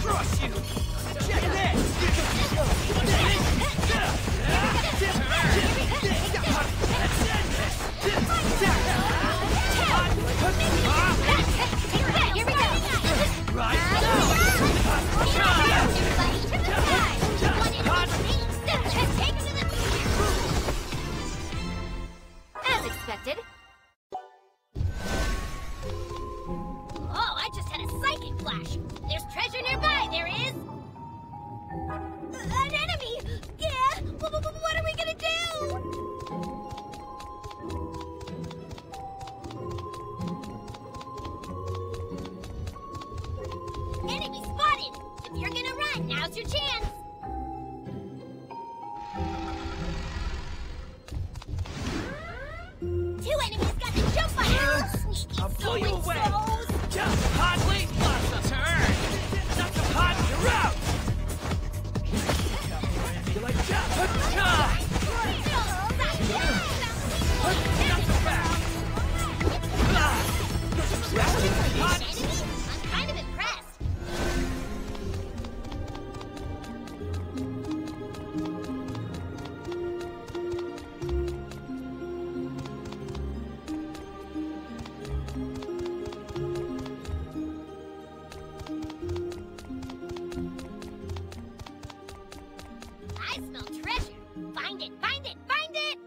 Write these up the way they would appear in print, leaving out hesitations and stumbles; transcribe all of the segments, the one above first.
crush you! Check Here we go! Right As expected. Oh, I just had a psychic flash. There's treasure nearby, there is. An enemy! Yeah! What are we gonna do? Enemy spotted! If you're gonna run, now's your chance! Two enemies got the jump on you! Sneaky I'll blow you away! souls! Just hotly, lots of turn! Not so hot, you're out! You like that? Not so fast! Hot! Enemy? I'm kind of impressed. I smell treasure. Find it, find it, find it!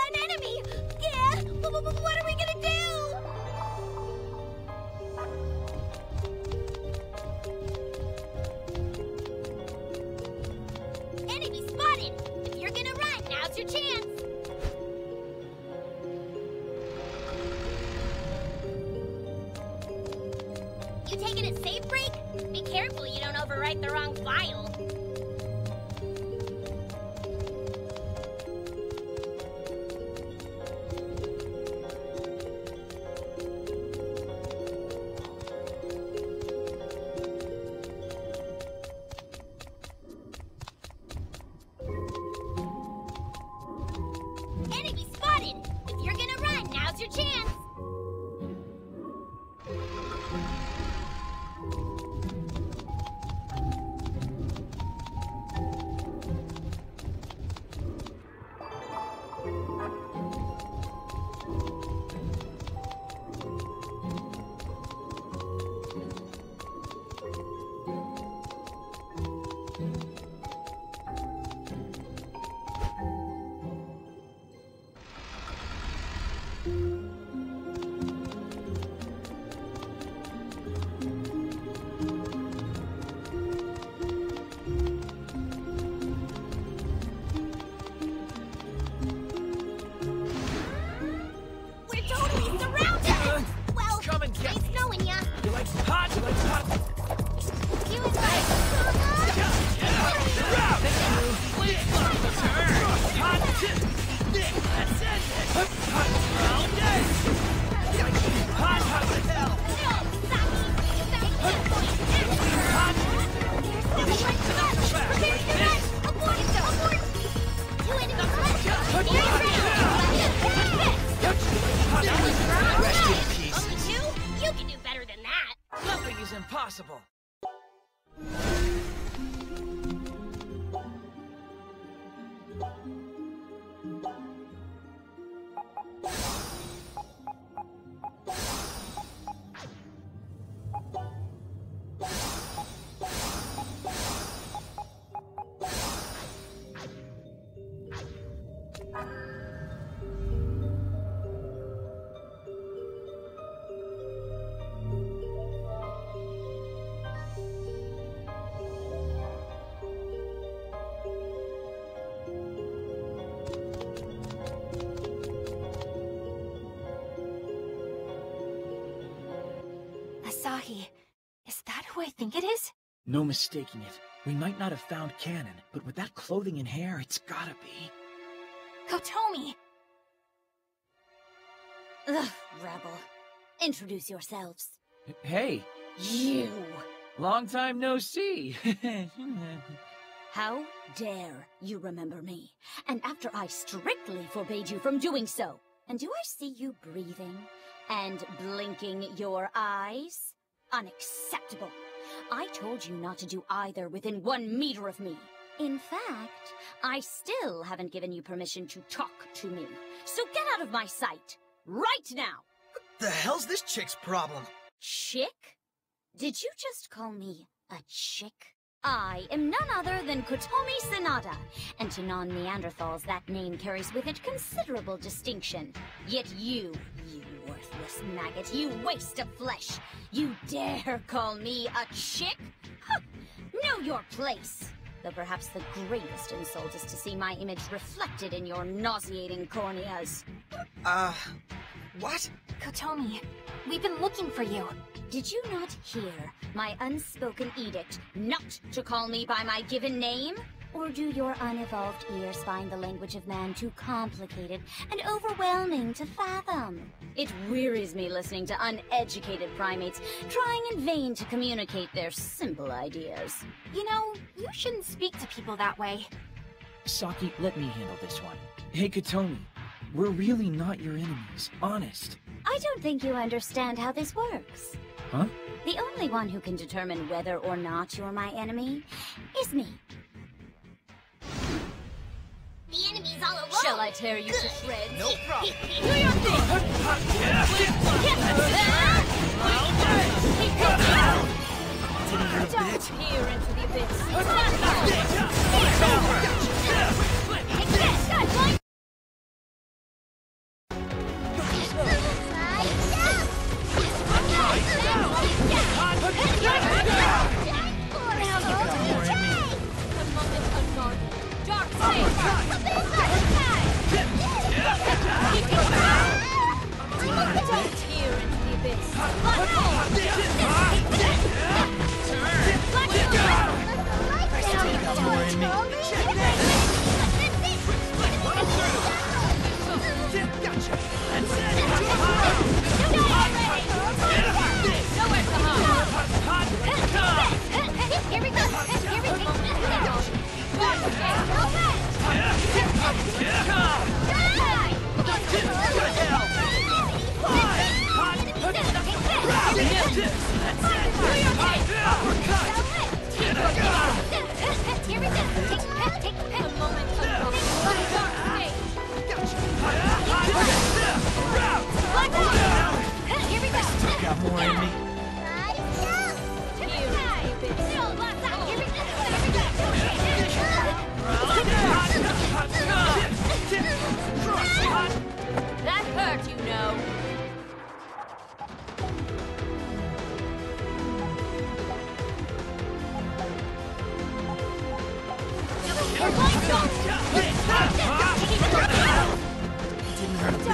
An enemy! Yeah! What are we gonna do? Enemy spotted! If you're gonna run, now's your chance! You taking a safe break? Be careful you don't overwrite the wrong file. Enemy spotted! If you're gonna run, now's your chance! We're totally surrounded! Well, Come and get nice me. knowing ya. You like hot? You like hot? You and I. You're out! Please, lots of turn! Hot! That's it! Hot! Round it! Hot! Hot as hell! Hot! Rest in peace. Only two? You can do better than that. Nothing is impossible. Asahi, is that who I think it is? No mistaking it. We might not have found Cannon, but with that clothing and hair, it's gotta be. Kotomi! Ugh, rebel. Introduce yourselves. Hey, You! Long time no see. How dare you remember me? And after I strictly forbade you from doing so. And do I see you breathing and blinking your eyes? Unacceptable. I told you not to do either within 1 meter of me. In fact, I still haven't given you permission to talk to me. So get out of my sight, right now! The hell's this chick's problem? Chick? Did you just call me a chick? I am none other than Kotomi Sanada, and to non-Neanderthals that name carries with it considerable distinction. Yet you worthless maggot, you waste of flesh, you dare call me a chick? Huh. Know your place! Though perhaps the greatest insult is to see my image reflected in your nauseating corneas. What? Kotomi, we've been looking for you. Did you not hear my unspoken edict not to call me by my given name? Or do your unevolved ears find the language of man too complicated and overwhelming to fathom? It wearies me listening to uneducated primates trying in vain to communicate their simple ideas. You know, you shouldn't speak to people that way. Saki, let me handle this one. Hey, Kotomi, we're really not your enemies, honest. I don't think you understand how this works. Huh? The only one who can determine whether or not you're my enemy is me. The enemy's all alone. Shall I tear you to shreds? No problem. Do your thing! Don't peer into the abyss. It's over! Take this! Good, Got more in me. that hurt, you know. It didn't hurt a bit.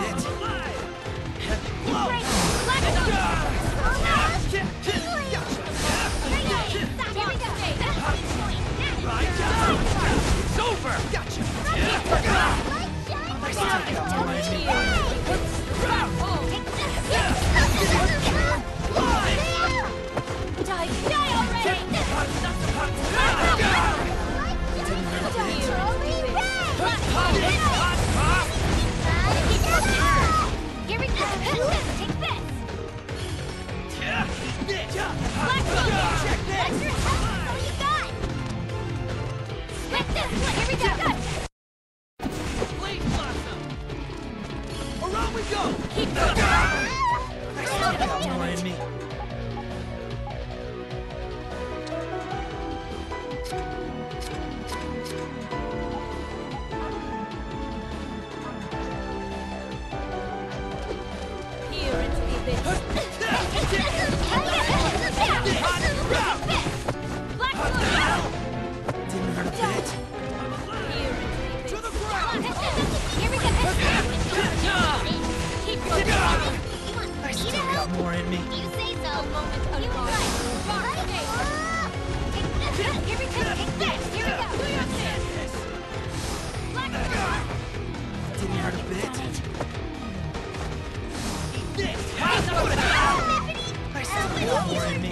It's over! Gotcha! Here we go! Take this! Black Bolt! Check this! That's your health! That's all you got! Split this! Here we go! Good! Blade blossom! Around we go! Keep going! Got more in me. Here into the abyss. Black Bolt! Didn't hurt a bit. Here into the To abyss. the ground! Here we go! Keep going! I still got more in me. You say so. A moment of dark day. Take this. Here we go! Take this! Here we go! Do your thing! Black Bolt! Didn't hurt a bit. I still got more in me.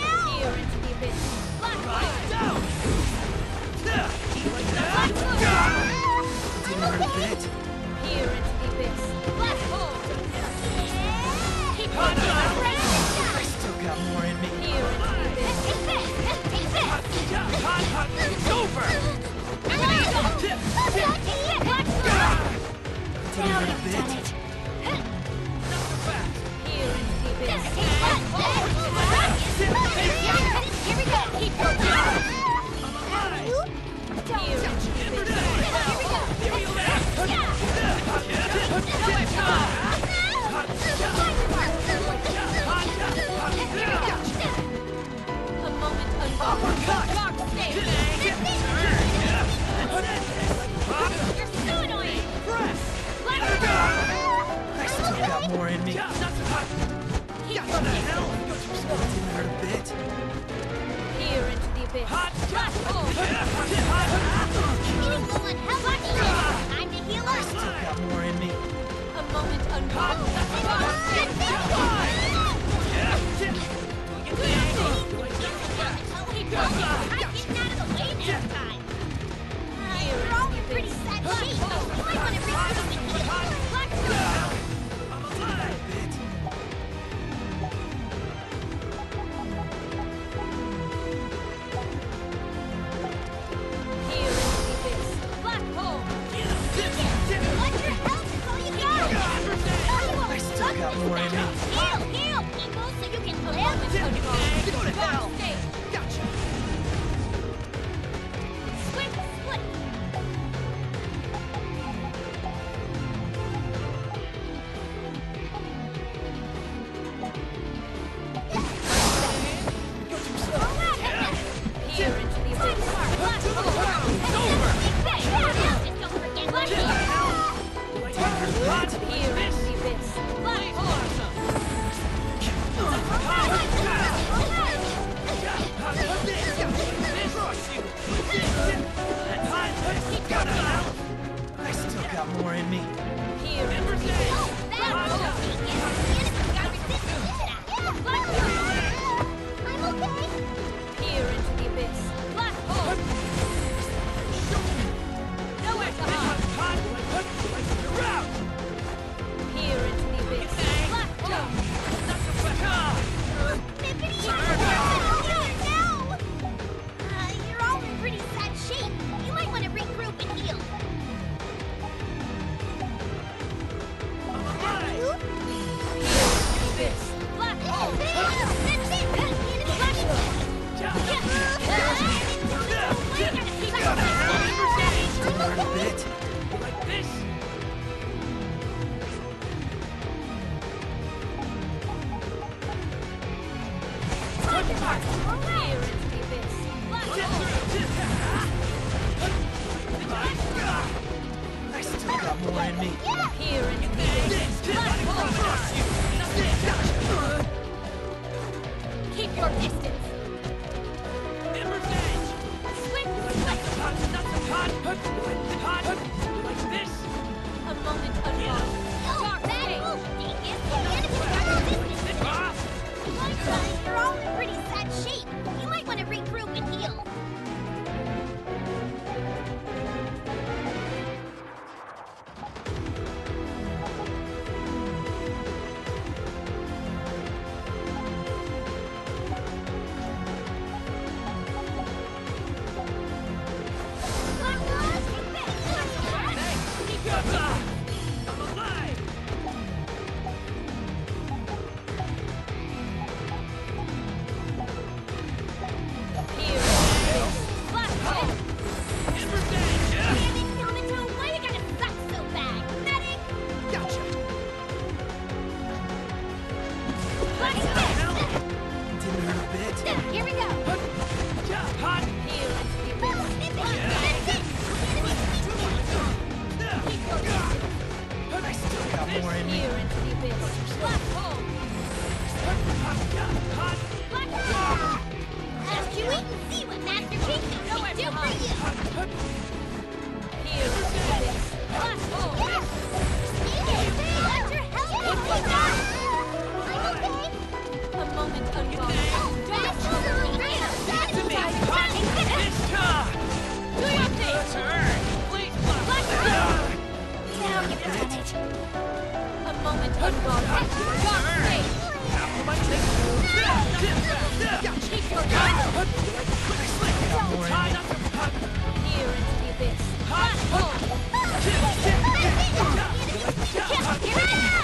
Here into the abyss. Black hole. I still got more in me. Here into the abyss. Black hole. Keep your distance. Ember's edge! Swift Not split. so hot, not so hot! Hot! Like this! A moment unlocked. Dark stage. You're all in pretty sad shape. You might want to regroup and heal. I'm alive! Here. Black hole. Ember's edge! Damn it, Yamato, why you gotta suck so bad? Medic! Gotcha! Black What the hole. hell? Didn't hurt a bit. Here we go. Hot! Here into the abyss. I still got more in me. Here into the abyss. Black hole. Hot! Black hole. Just you wait and see what Master Chief can do for you. Here into the abyss. Black hole. Let your help I'm okay. A moment unlocked. Dark Do your thing. Turn! Please, Black hole. Now you've done it. A moment unlocked. Dark stage. How am I taking? Keep your distance. Got more in me. Here into the abyss. Black hole.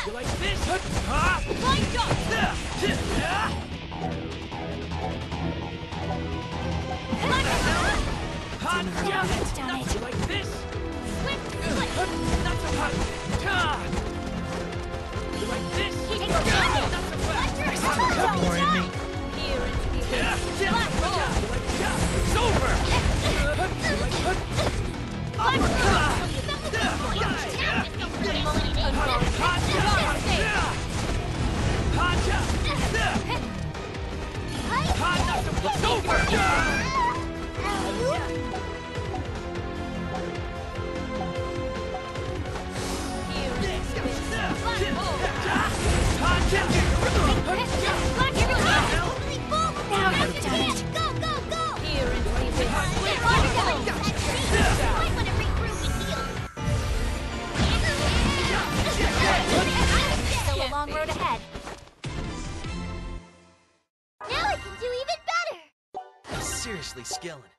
You like this? Hot! Blind dot. Hot! You've done it. You like this? Swift split. Not so hot! You like this? Keep your Not distance. so fast! Got more in me. Here into the abyss. Black hole. It's over! Black hole. It's over! Here into the abyss. Black hole. Now you've done it. Go, go, go! Here into the abyss. Might Black want hole. to regroup and heal. Still a long road ahead. Now I can do even better! I'm seriously skilling.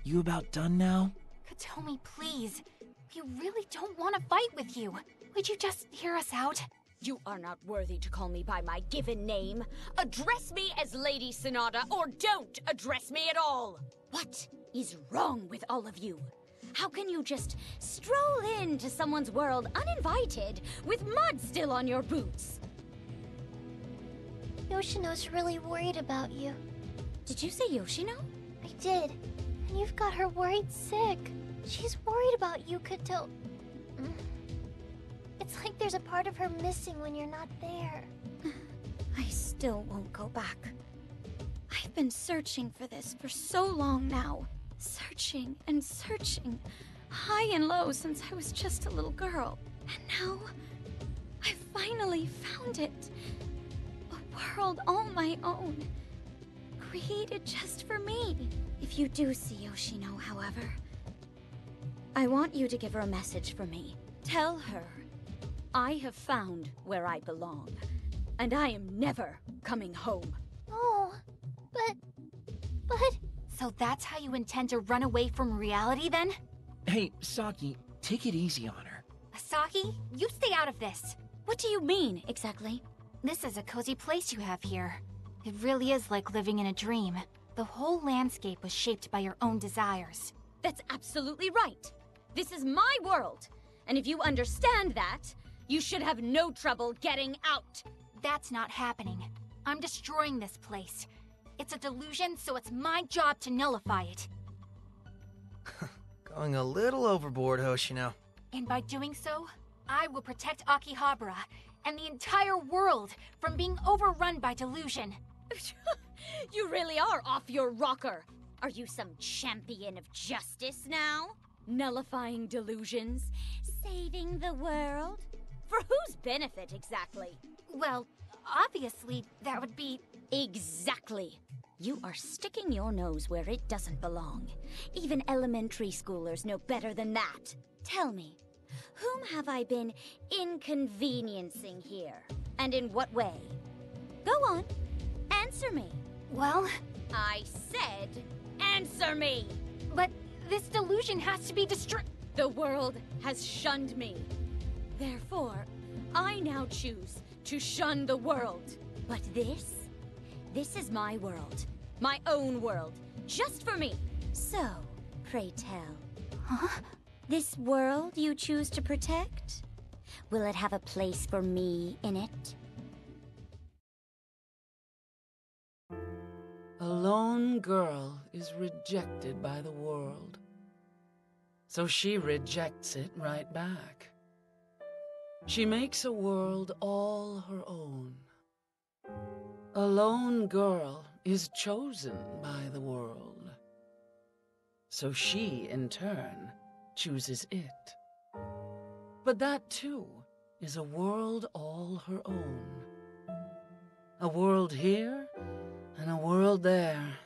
You about done now? Katomi, please. We really don't want to fight with you. Would you just hear us out? You are not worthy to call me by my given name. Address me as Lady Sonata, or don't address me at all! What is wrong with all of you? How can you just stroll into someone's world uninvited with mud still on your boots? Yoshino's really worried about you. Did you say Yoshino? I did. And you've got her worried sick. She's worried about you, Kato. It's like there's a part of her missing when you're not there. I still won't go back. I've been searching for this for so long now. Searching and searching, high and low since I was just a little girl. And now, I finally found it. A world all my own. Created just for me. If you do see Yoshino, however, I want you to give her a message for me. Tell her I have found where I belong, and I am never coming home. Oh, but... So that's how you intend to run away from reality, then? Hey, Saki, take it easy on her. Asahi, you stay out of this. What do you mean, exactly? This is a cozy place you have here. It really is like living in a dream. The whole landscape was shaped by your own desires. That's absolutely right. This is my world, and if you understand that, You should have no trouble getting out. That's not happening. I'm destroying this place. It's a delusion, so it's my job to nullify it. Going a little overboard, Hoshino. And by doing so, I will protect Akihabara and the entire world from being overrun by delusion. You really are off your rocker. Are you some champion of justice now? Nullifying delusions? Saving the world? For whose benefit exactly? Well, obviously, that would be... Exactly. You are sticking your nose where it doesn't belong. Even elementary schoolers know better than that. Tell me, whom have I been inconveniencing here? And in what way? Go on, answer me. Well... I said, answer me! But this delusion has to be destroyed. The world has shunned me. Therefore, I now choose to shun the world. But this is my world. My own world. Just for me. So, pray tell. Huh? This world you choose to protect? Will it have a place for me in it? A lone girl is rejected by the world. So she rejects it right back. She makes a world all her own. A lone girl is chosen by the world. So she, in turn, chooses it. But that, too, is a world all her own. A world here, and a world there.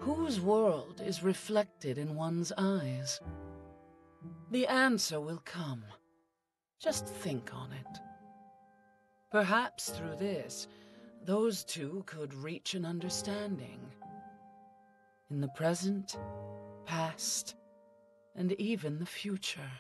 Whose world is reflected in one's eyes? The answer will come. Just think on it. Perhaps through this, those two could reach an understanding. In the present, past, and even the future.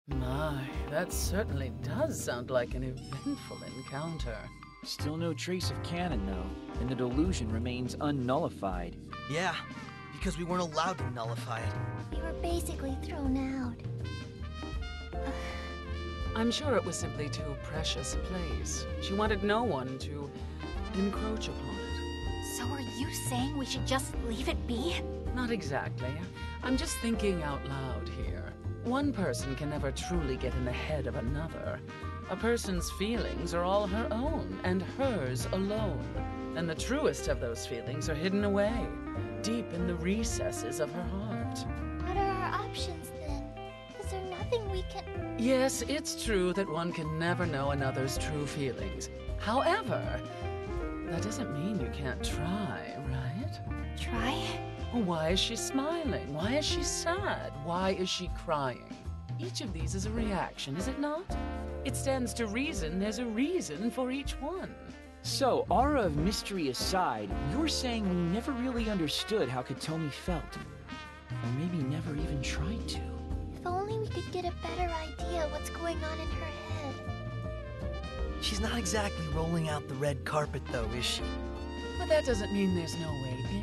My, that certainly does sound like an eventful encounter. Still no trace of Canon, though, and the delusion remains unnullified. Yeah, because we weren't allowed to nullify it. We were basically thrown out. I'm sure it was simply too precious a place. She wanted no one to encroach upon it. So are you saying we should just leave it be? Not exactly. I'm just thinking out loud here. One person can never truly get in the head of another. A person's feelings are all her own, and hers alone. And the truest of those feelings are hidden away, deep in the recesses of her heart. What are our options then? Is there nothing we can... Yes, it's true that one can never know another's true feelings. However, that doesn't mean you can't try, right? Try? Why is she smiling? Why is she sad? Why is she crying? Each of these is a reaction, is it not? It stands to reason there's a reason for each one. So, aura of mystery aside, you're saying we never really understood how Katomi felt. Or maybe never even tried to. If only we could get a better idea what's going on in her head. She's not exactly rolling out the red carpet, though, is she? But that doesn't mean there's no way in.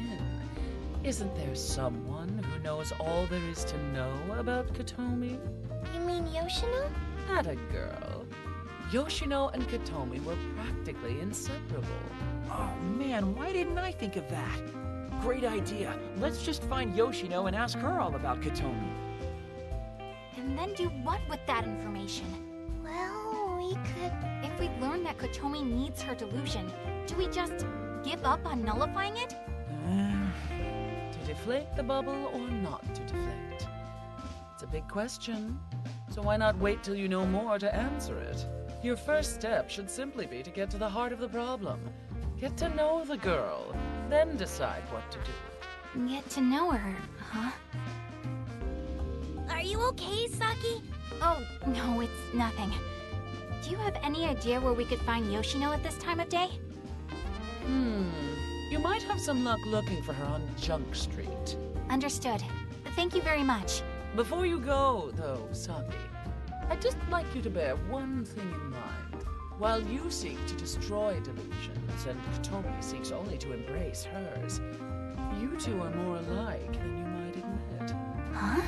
Isn't there someone who knows all there is to know about Katomi? You mean Yoshino? Not a girl. Yoshino and Katomi were practically inseparable. Oh man, why didn't I think of that? Great idea. Let's just find Yoshino and ask her all about Katomi. And then do what with that information? Well, we could... If we learn that Kotomi needs her delusion, do we just give up on nullifying it? To deflate the bubble or not to deflate? It's a big question. So why not wait till you know more to answer it? Your first step should simply be to get to the heart of the problem. Get to know the girl, then decide what to do. Get to know her, huh? Are you okay, Saki? Oh, no, it's nothing. Do you have any idea where we could find Yoshino at this time of day? You might have some luck looking for her on Junk Street. Understood. Thank you very much. Before you go, though, Saki, I'd just like you to bear one thing in mind. While you seek to destroy delusions, and Kotomi seeks only to embrace hers, you two are more alike than you might admit. Huh?